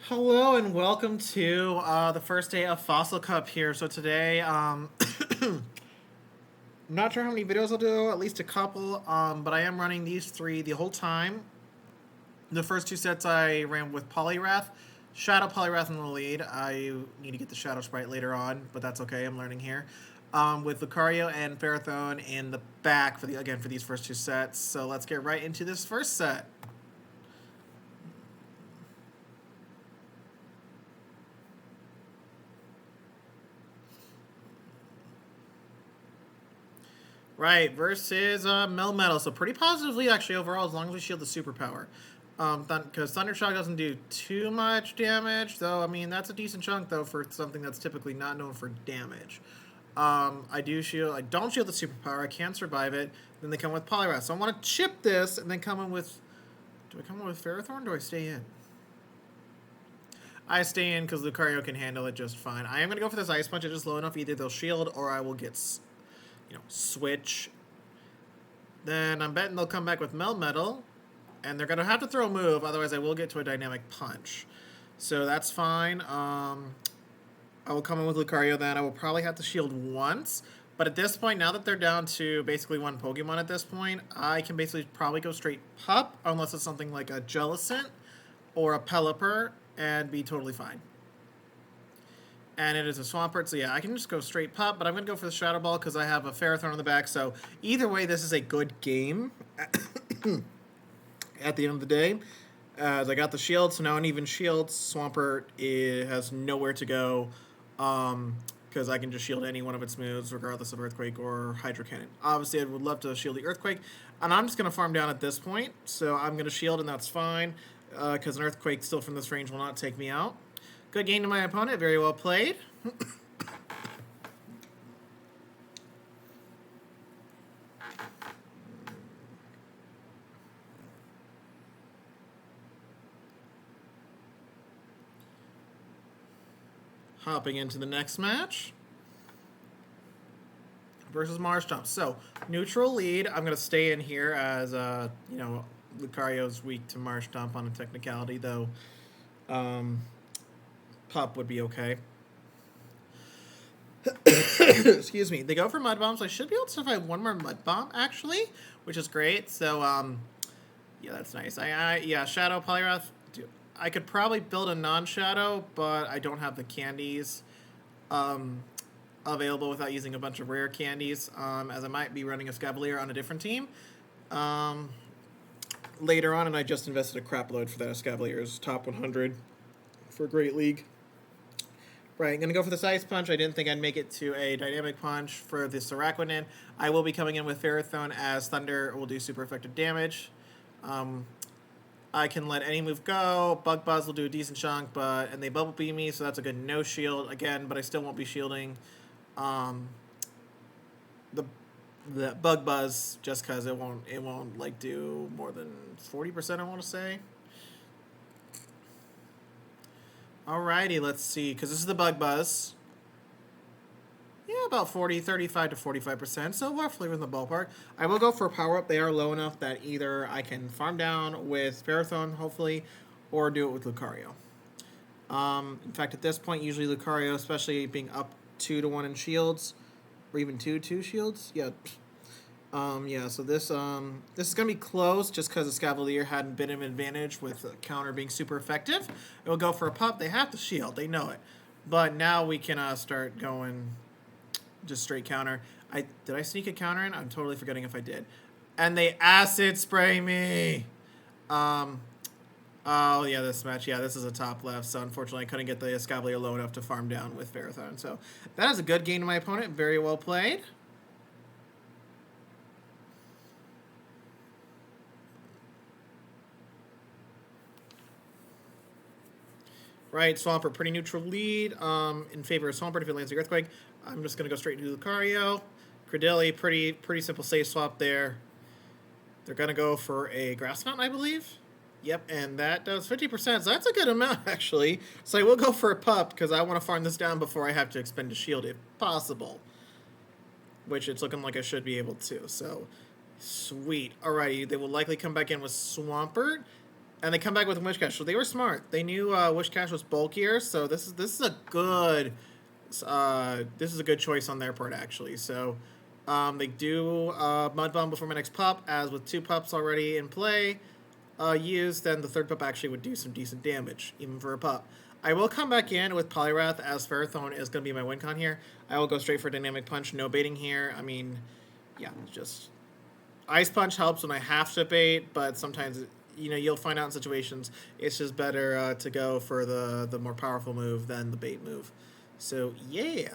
Hello and welcome to the first day of Fossil Cup here. So today, not sure how many videos I'll do, at least a couple, but I am running these three the whole time. The first two sets I ran with Poliwrath. Shadow Poliwrath in the lead. I need to get the Shadow Sprite later on, but that's okay, I'm learning here. With Lucario and Ferrothorn in the back for these first two sets. So let's get right into this first set. Right, versus Melmetal. So pretty positively, actually, overall, as long as we shield the superpower. Because Thunder Shock doesn't do too much damage, though, I mean, that's a decent chunk, though, for something that's typically not known for damage. I don't shield the superpower, I can survive it. Then they come with Poliwrath. So I want to chip this, and then come in with... Do I come in with Ferrothorn, or do I stay in? I stay in, because Lucario can handle it just fine. I am going to go for this Ice Punch, it's just low enough, either they'll shield, or I will get... switch. Then I'm betting they'll come back with Melmetal, and they're going to have to throw a move, otherwise I will get to a Dynamic Punch. So that's fine. I will come in with Lucario then. I will probably have to shield once, but at this point, now that they're down to basically one Pokemon at this point, I can basically probably go straight Pup, unless it's something like a Jellicent or a Pelipper, and be totally fine. And it is a Swampert, so yeah, I can just go straight Pup, but I'm going to go for the Shadow Ball because I have a Ferrothorn on the back, so either way, this is a good game at the end of the day. As I got the shield, so now an even shield, Swampert has nowhere to go, because I can just shield any one of its moves, regardless of Earthquake or Hydro Cannon. Obviously, I would love to shield the Earthquake, and I'm just going to farm down at this point, so I'm going to shield, and that's fine, because an Earthquake still from this range will not take me out. Good game to my opponent. Very well played. Hopping into the next match. Versus Marshtomp. So, neutral lead. I'm going to stay in here as, Lucario's weak to Marshtomp on a technicality, though. Pup would be okay. Excuse me. They go for Mud Bombs. I should be able to survive one more Mud Bomb, actually, which is great. So, yeah, that's nice. Shadow Poliwrath. I could probably build a non-Shadow, but I don't have the candies available without using a bunch of rare candies, as I might be running a Escavalier on a different team later on, and I just invested a crap load for that Escavalier's top 100 for Great League. Right, I'm going to go for this Ice Punch. I didn't think I'd make it to a Dynamic Punch for the Saraquanin. I will be coming in with Ferrothorn, as Thunder will do super effective damage. I can let any move go. Bug Buzz will do a decent chunk, and they Bubble Beam me, so that's a good no shield again, but I still won't be shielding the Bug Buzz just because it won't like do more than 40%, I want to say. Alrighty, let's see, because this is the Bug Buzz. Yeah, about 35 to 45%, so roughly in the ballpark. I will go for a power-up. They are low enough that either I can farm down with Ferrothorn, hopefully, or do it with Lucario. In fact, at this point, usually Lucario, especially being up 2-1 in shields, or even 2 shields, yeah. So this is going to be close just because Escavalier had a bit of an advantage with the counter being super effective. It will go for a Pup. They have to shield. They know it. But now we can start going just straight counter. Did I sneak a counter in? I'm totally forgetting if I did. And they Acid Spray me! Oh, yeah, this match. Yeah, this is a top left, so unfortunately I couldn't get the Escavalier low enough to farm down with Ferrothorn. So that is a good game to my opponent. Very well played. Right, Swampert, pretty neutral lead in favor of Swampert if it lands the Earthquake. I'm just going to go straight into Lucario. Credilli, pretty simple safe swap there. They're going to go for a Grass Mountain, I believe. Yep, and that does 50%, so that's a good amount, actually. So I will go for a Pup, because I want to farm this down before I have to expend a shield, if possible. Which it's looking like I should be able to, so sweet. Alrighty, they will likely come back in with Swampert. And they come back with Wishcash. So they were smart. They knew Wishcash was bulkier, so this is a good choice on their part actually. So they do Mud Bomb before my next pup, as with 2 pups already in play used, then the 3rd pup actually would do some decent damage, even for a pup. I will come back in with Poliwrath, as Ferrothorn is going to be my win con here. I will go straight for Dynamic Punch, no baiting here. I mean, yeah, just... Ice Punch helps when I have to bait, but sometimes, you'll find out in situations it's just better to go for the more powerful move than the bait move. So, yeah.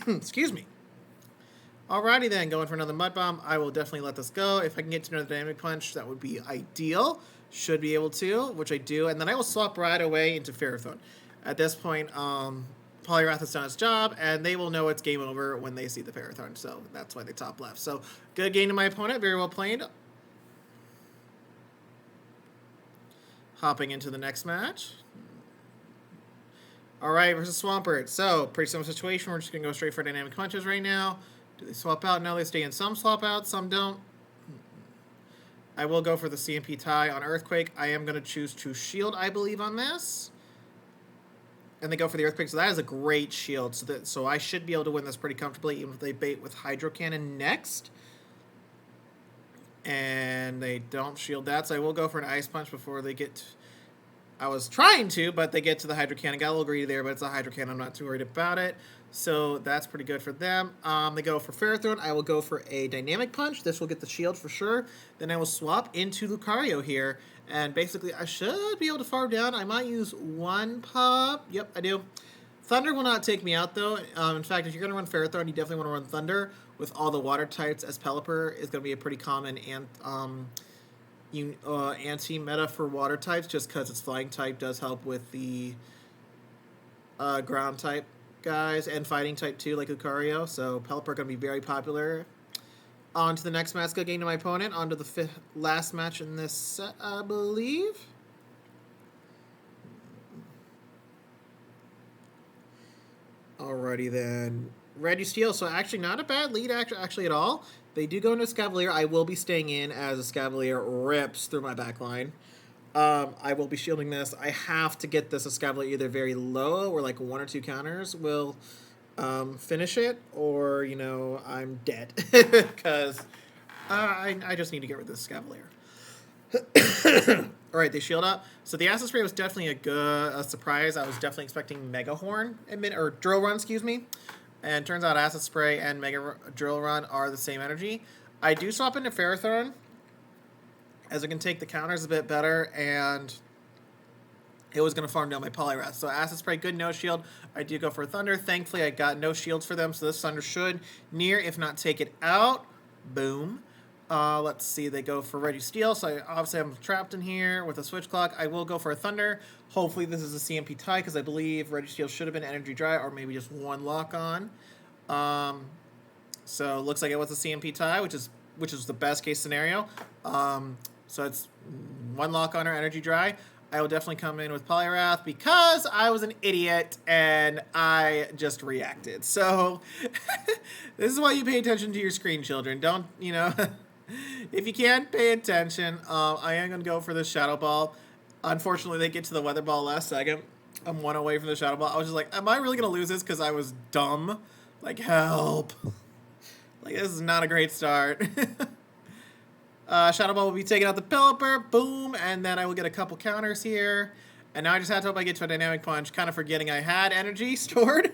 Excuse me. Alrighty then, going for another Mud Bomb. I will definitely let this go. If I can get to another Dynamic Punch, that would be ideal. Should be able to, which I do. And then I will swap right away into Ferrothorn. At this point, Poliwrath has done its job, and they will know it's game over when they see the Ferrothorn. So that's why they top left. So good game to my opponent. Very well played. Hopping into the next match. Alright, versus Swampert. So, pretty similar situation. We're just going to go straight for Dynamic Punches right now. Do they swap out? No, they stay in. Some swap out, some don't. I will go for the CMP tie on Earthquake. I am going to choose to shield, I believe, on this. And they go for the Earthquake, so that is a great shield. So I should be able to win this pretty comfortably, even if they bait with Hydro Cannon next. And they don't shield that, so I will go for an Ice Punch before they get... I was trying to, but they get to the Hydro Cannon. Got a little greedy there, but it's a Hydro Cannon. I'm not too worried about it. So that's pretty good for them. They go for Ferrothorn. I will go for a Dynamic Punch. This will get the shield for sure. Then I will swap into Lucario here. And basically, I should be able to farm down. I might use 1 pop. Yep, I do. Thunder will not take me out, though. In fact, if you're going to run Ferrothorn, you definitely want to run Thunder with all the water types, as Pelipper is going to be a pretty common anti-meta for water types, just because its flying type does help with the ground type guys, and fighting type too, like Lucario. So Pelipper going to be very popular. On to the next match. Good game to my opponent. On to the last match in this set, I believe. Alrighty then. Registeel. So actually not a bad lead actually at all. They do go into Scavalier. I will be staying in as a Scavalier rips through my back line. I will be shielding this. I have to get this Escavalier either very low, or like 1 or 2 counters will finish it, or, I'm dead. Because I just need to get rid of this Escavalier. Alright, they shield up. So the Acid Spray was definitely a surprise. I was definitely expecting Mega Horn, or Drill Run, excuse me. And turns out Acid Spray and Mega Drill Run are the same energy. I do swap into Ferrothorn, as it can take the counters a bit better, and it was going to farm down my Poliwrath. So Acid Spray, good no shield. I do go for Thunder. Thankfully, I got no shields for them, so this Thunder should near, if not take it out. Boom. Let's see, they go for Registeel, so obviously I'm trapped in here with a Switch Clock. I will go for a Thunder. Hopefully this is a CMP tie, because I believe Registeel should have been Energy Dry, or maybe just 1 lock on. So it looks like it was a CMP tie, which is the best case scenario. So it's 1 lock on or Energy Dry. I will definitely come in with Poliwrath because I was an idiot and I just reacted. So this is why you pay attention to your screen, children. Don't, if you can't pay attention, I am going to go for the Shadow Ball. Unfortunately, they get to the Weather Ball last second. I'm 1 away from the Shadow Ball. I was just like, am I really going to lose this because I was dumb? Like, help. Like, this is not a great start. Shadow Ball will be taking out the Pelipper. Boom. And then I will get a couple counters here. And now I just have to hope I get to a Dynamic Punch, kind of forgetting I had energy stored.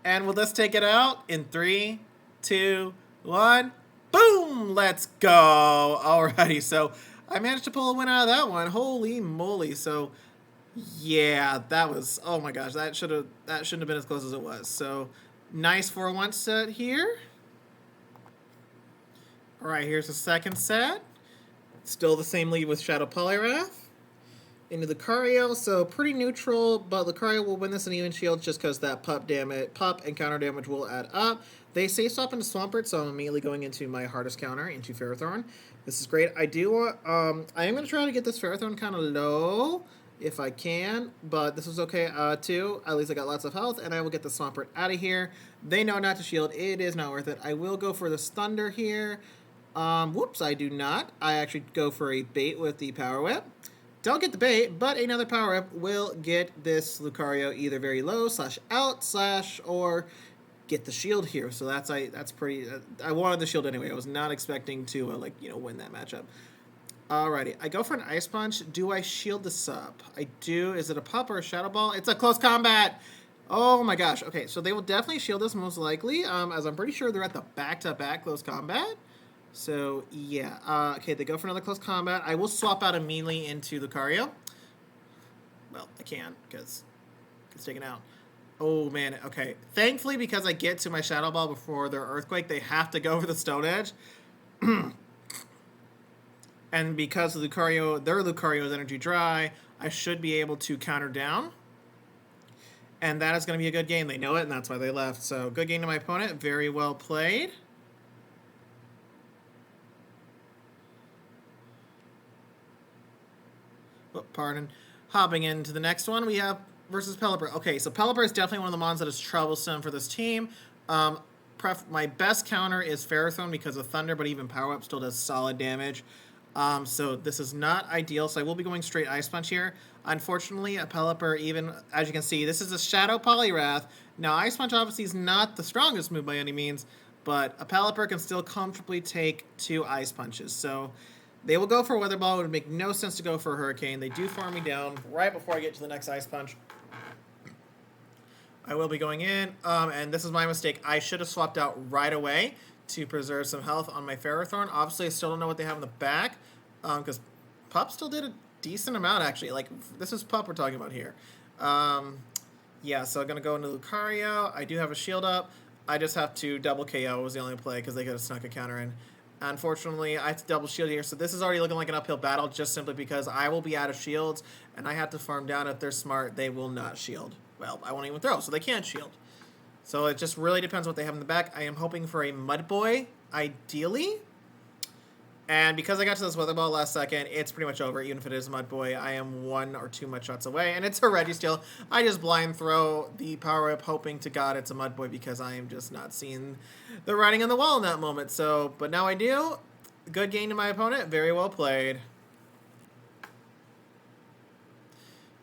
And will this take it out in 3, 2, 1. Boom! Let's go. Alrighty, so I managed to pull a win out of that one. Holy moly. So, yeah, that was... Oh my gosh, that shouldn't have been as close as it was. So, nice 4-1 set here. Alright, here's the second set. Still the same lead with Shadow Poliwrath. Into Lucario, so pretty neutral, but Lucario will win this in even shields just because that pup and counter damage will add up. They safe swap into Swampert, so I'm immediately going into my hardest counter, into Ferrothorn. This is great. I am going to try to get this Ferrothorn kind of low, if I can, but this is okay too. At least I got lots of health, and I will get the Swampert out of here. They know not to shield. It is not worth it. I will go for this Thunder here. Whoops, I do not. I actually go for a bait with the Power Whip. Don't get the bait, but another power-up will get this Lucario either very low, /out, or get the shield here. So that's pretty... I wanted the shield anyway. I was not expecting to, win that matchup. Alrighty, I go for an Ice Punch. Do I shield this up? I do. Is it a Pup or a Shadow Ball? It's a close combat! Oh my gosh. Okay, so they will definitely shield this most likely, as I'm pretty sure they're at the back-to-back close combat. So, yeah. Okay, they go for another close combat. I will swap out immediately into Lucario. Well, I can, because it's taken out. Oh, man. Okay. Thankfully, because I get to my Shadow Ball before their Earthquake, they have to go for the Stone Edge. And because of their Lucario's Energy Dry, I should be able to counter down. And that is going to be a good game. They know it, and that's why they left. So, good game to my opponent. Very well played. Oh, pardon. Hopping into the next one, we have versus Pelipper. Okay, so Pelipper is definitely one of the mons that is troublesome for this team. My best counter is Ferrothorn because of Thunder, but even Power Up still does solid damage. So this is not ideal, so I will be going straight Ice Punch here. Unfortunately, a Pelipper, even, as you can see, this is a Shadow Poliwrath. Now, Ice Punch obviously is not the strongest move by any means, but a Pelipper can still comfortably take 2 Ice Punches. So they will go for a Weather Ball. It would make no sense to go for a Hurricane. They do farm me down right before I get to the next Ice Punch. I will be going in, and this is my mistake. I should have swapped out right away to preserve some health on my Ferrothorn. Obviously, I still don't know what they have in the back, because Pup still did a decent amount, actually. Like, this is Pup we're talking about here. Yeah, so I'm going to go into Lucario. I do have a shield up. I just have to double KO was the only play, because they could have snuck a counter in. Unfortunately, I have to double shield here, so this is already looking like an uphill battle, just simply because I will be out of shields, and I have to farm down. If they're smart, they will not shield. Well, I won't even throw, so they can't shield. So it just really depends what they have in the back. I am hoping for a Mud Boy, ideally. And because I got to this Weather Ball last second, it's pretty much over. Even if it is Mud Boy, I am 1 or 2 mud shots away. And it's a Registeel. I just blind throw the power up, hoping to God it's a Mud Boy, because I am just not seeing the writing on the wall in that moment. So, but now I do. Good game to my opponent. Very well played.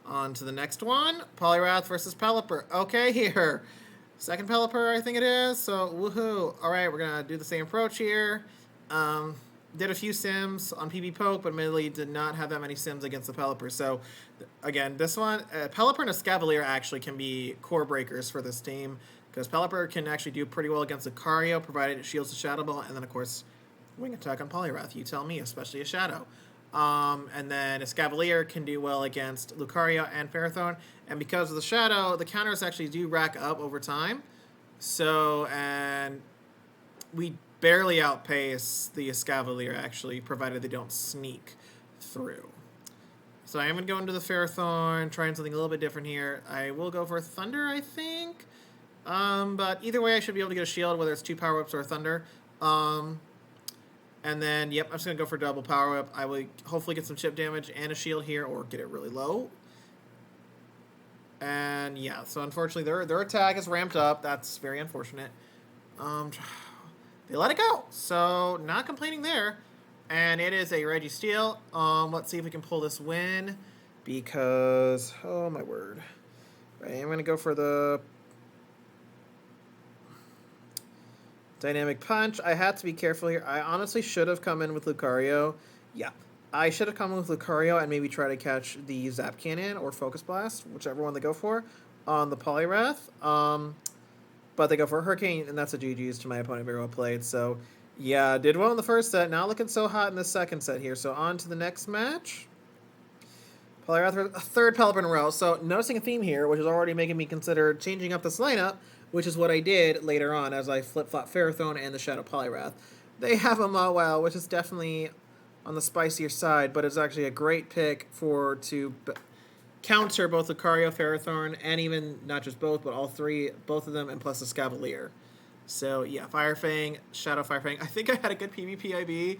On to the next one. Poliwrath versus Pelipper. Okay, here. Second Pelipper, I think it is. So, woohoo. All right, we're going to do the same approach here. Did a few sims on PB Poke, but admittedly did not have that many sims against the Pelipper. So, again, this one, Pelipper and Escavalier actually can be core breakers for this team, because Pelipper can actually do pretty well against Lucario, provided it shields the Shadow Ball, and then, of course, Wing Attack on Poliwrath. You tell me, especially a Shadow. And then Escavalier can do well against Lucario and Ferrothorn. And because of the Shadow, the counters actually do rack up over time. So, and we barely outpace the Escavalier, actually, provided they don't sneak through. So I am going to go into the Ferrothorn, trying something a little bit different here. I will go for Thunder, I think. But either way, I should be able to get a shield, whether it's 2 power-ups or Thunder. And then, yep, I'm just going to go for double power-up. I will hopefully get some chip damage and a shield here, or get it really low. And, yeah, so unfortunately, their attack is ramped up. That's very unfortunate. They let it go, so not complaining there. And it is a Registeel. Let's see if we can pull this win, because, oh, my word. Right, I'm going to go for the Dynamic Punch. I had to be careful here. I honestly should have come in with Lucario. Yeah, I should have come in with Lucario and maybe try to catch the Zap Cannon or Focus Blast, whichever one they go for, on the Poliwrath. But they go for a Hurricane, and that's a GG's to my opponent. Very well played. So, yeah, did well in the first set. Not looking so hot in the second set here. So, on to the next match. Poliwrath, a third Pelipper in a row. So, noticing a theme here, which is already making me consider changing up this lineup, which is what I did later on as I flip-flop Ferrothorn and the Shadow Poliwrath. They have a Mawile, which is definitely on the spicier side, but it's actually a great pick to counter both Lucario, Ferrothorn, and even not just both, but all three, both of them, and plus the Escavalier. So, yeah, Fire Fang, Shadow Fire Fang. I think I had a good PvPIB,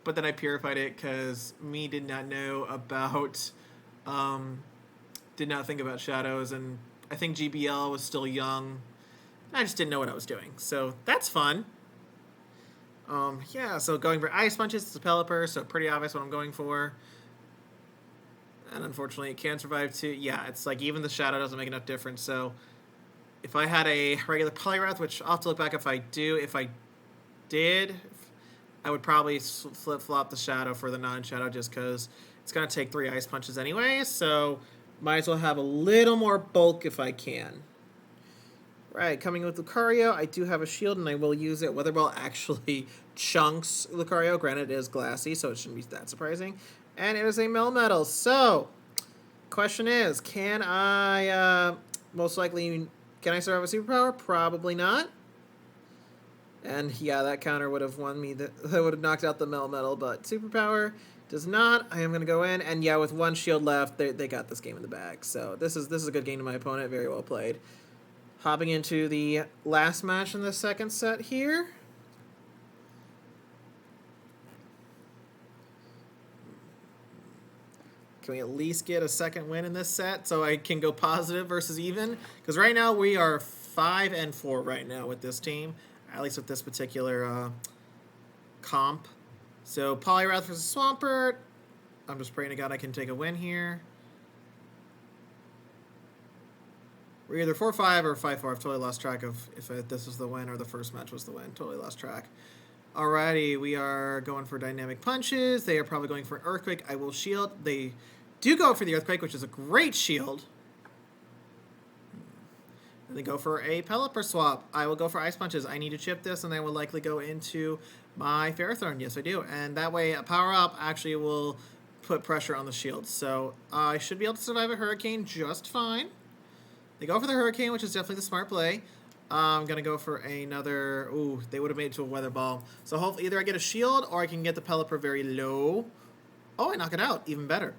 but then I purified it because me did not know about, did not think about Shadows, and I think GBL was still young. I just didn't know what I was doing. So, that's fun. Yeah, so going for Ice Punches, it's a Pelipper, so pretty obvious what I'm going for. And unfortunately, it can't survive too. Yeah, it's like even the shadow doesn't make enough difference. So if I had a regular Poliwrath, which I'll have to look back if I do, if I did, I would probably flip-flop the shadow for the non-shadow just because it's going to take 3 ice punches anyway. So might as well have a little more bulk if I can. Right, coming with Lucario, I do have a shield and I will use it. Weather Ball actually chunks Lucario. Granted, it is glassy, so it shouldn't be that surprising. And it is a Melmetal. So, question is, can I, most likely, can I survive a superpower? Probably not. And yeah, that counter would have won me, that would have knocked out the Melmetal, but superpower does not. I am going to go in, and yeah, with 1 shield left, they got this game in the bag. So this is a good game to my opponent. Very well played. Hopping into the last match in the second set here. Can we at least get a second win in this set so I can go positive versus even? Because right now we are 5-4 right now with this team, at least with this particular comp. So Poliwrath versus Swampert. I'm just praying to God I can take a win here. We're either 4-5 or 5-4. I've totally lost track of if this was the win or the first match was the win. Totally lost track. Alrighty, we are going for dynamic punches. They are probably going for an earthquake. I will shield. They do go for the earthquake, which is a great shield. And they go for a Pelipper swap. I will go for ice punches. I need to chip this, and they will likely go into my Ferrothorn. Yes, I do. And that way, a power up actually will put pressure on the shield. So I should be able to survive a Hurricane just fine. They go for the Hurricane, which is definitely the smart play. I'm going to go for another... Ooh, they would have made it to a Weather Ball. So hopefully either I get a shield or I can get the Pelipper very low. Oh, I knock it out. Even better.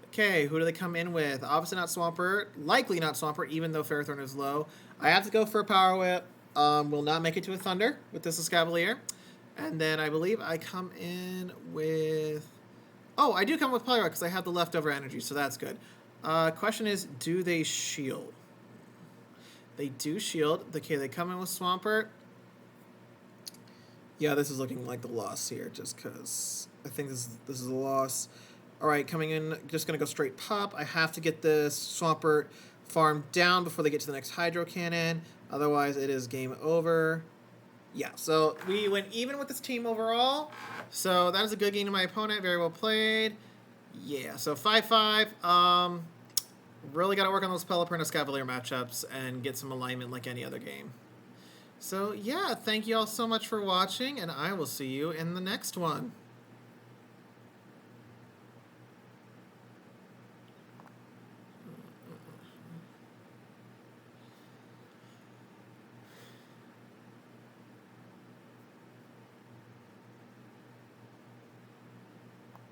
Okay, who do they come in with? Obviously not Swampert. Likely not Swampert, even though Ferrothorn is low. I have to go for a Power Whip. Will not make it to a Thunder with this Escavalier. And then I believe I come in with... Oh, I do come with Poliwrath because I have the leftover energy, so that's good. Question is, do they shield? They do shield. Okay, they come in with Swampert. Yeah, this is looking like the loss here, just because I think this is a loss. All right, coming in, just going to go straight pop. I have to get this Swampert farmed down before they get to the next Hydro Cannon. Otherwise, it is game over. Yeah, so we went even with this team overall. So that is a good game to my opponent. Very well played. Yeah, so 5-5. Really got to work on those Pelipper and Escavalier matchups and get some alignment like any other game. So, yeah, thank you all so much for watching, and I will see you in the next one.